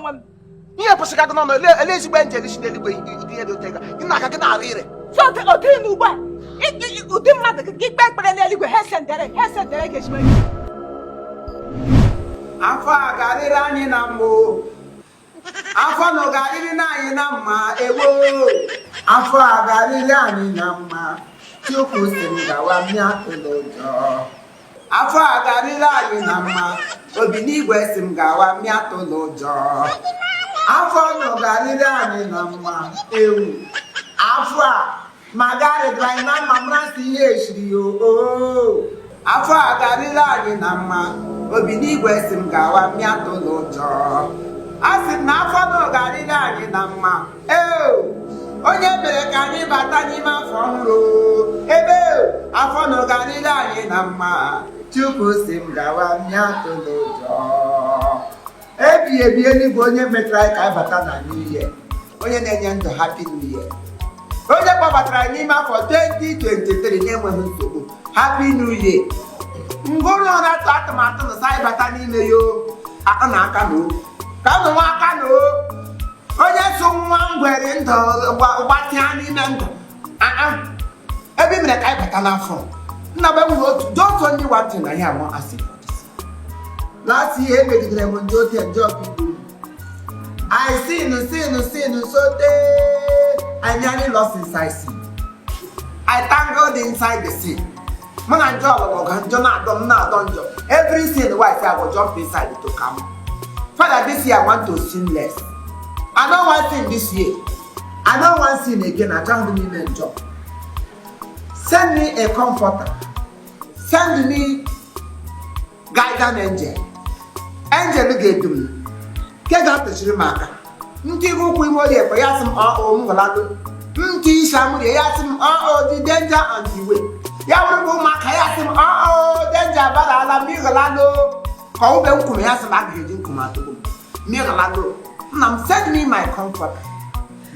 one. Here, Passagan, a lazy bench, and the way you do take. You're not going to read it. So, the Odin, what? It would not get back, but I nearly has sent that. Afa garirani nambo. Afa no garirani namma ewo. Afa garirani namma. Chuku singawa miatolojo. Afa garirani namma. Obinigwe singawa miatolojo. Afa no garirani namma ewo. Afa magari dry namma mrasi yeshri o. Afa garirani namma. Obinigwe sim gawa miatolojo. Asim na afọ no garịrị anyị na mma. Onye mere ka anyị bata n'ime afọ ọhụrụ. Afọ no garịrị anyị na mma. Chukwu sim gawa miatolojo. Ebi eluigwe onye metara ka anyị bata na new year. Onye na-enye ndụ happy new year. Onye kpọbatara n'ime afọ 2023 na-enweghị nsogbu. Happy new year. Ngoro na to atụmatụ na sai bata n'ime yo aka na aka no ka no aka no onye so nwa ngwere ndụ gbatia n'ime ndụ ebe mere ka bata n'afọ nna be mu otu don't only one thing na ya wan ask for this last year megidere m ndị otu enjoy people I sin so I nearly lost inside sin I tangled inside the sin. Man and John, every sin wife I will jump inside to come. Father, this year I want to sin less. I don't want sin this year. I don't want sin again. I can't do me job. Send me a comforter. Send me guidance angel. Angel get to me. Get out the Shrimaka. Ntigo Quimoli, Yasim or Mugolado. Nti Shamuri, Yasim the danger on the way. Yawu makayasim danger bada ala migalado ko be nkum yasim agheji nkumato migalado nam send me my comfort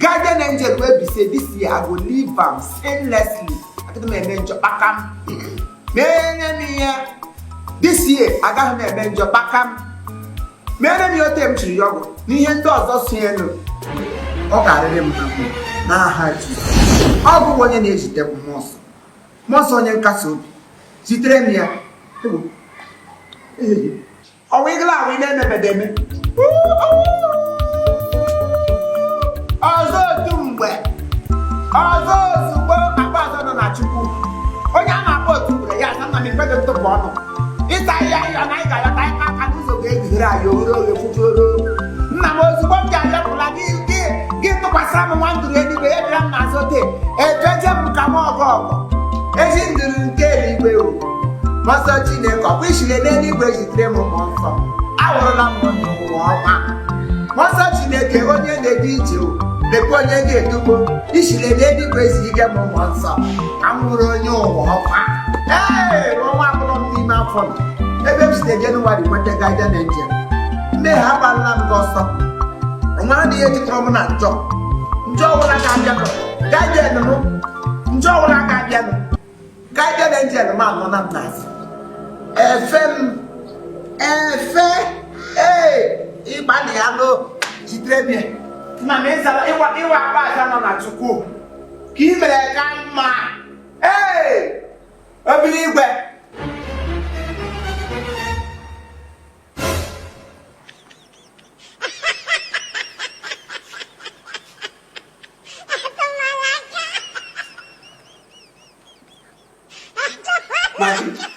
guardian angel wey be say this year I go live am sinlessly akede me menjo bakam this year aga me menjo bakam mere mi otem chiri yogo ni ihe ndị ọzọ so enu ọ garịrị m na aha ji ọ bụ onye na-ejide mmụọ Monso onye nkasi obi sitere m ya ọwa igla ahụ ị na-emebedeme ọzọ otu mgbe ọzọ ozugbo akpa ọzọ nọ na Chukwu onye a na-akpọ otu mgbe ya na m ikpedo ntụpụ ọnụ ịta ya na ị ga-ayọta aka n'ụzọ ga-egighere anyị ohere oghe futuoro nna m ozugbo m ji ayọpụla gị tụkwasịra m nwa ndụrụ eluigwe ya bịara m n'azụ ote ejeje m ka m ọgọ ezi nduru nke eluigwe o mọsọ Chineke ọkwa ishile n'eluigwe zitere m mmụọ nsọ awụrụla m n'ụwa ọma mọsọ Chineke onye na-edu ije o lekwa onye ga-edugbo ishile n'eluigwe zige m mmụọ nsọ ka m nwụrụ onye ụwa ọma ọnwa abụrụ m n'ime afọ ebe m site Jenụwarị nweta gaida na njem mmehie agbalụla m gị ọsọ onwere na ihe jikọrọ m na njọ ọbụla ga-abịanụ gaiden m njọ ọbụla ga-abịanụ guided angel man no nam nas efe ibani alo jitrebie na meza iwa ba no na Chukwu ki mere ka mma obiri igwe Magic.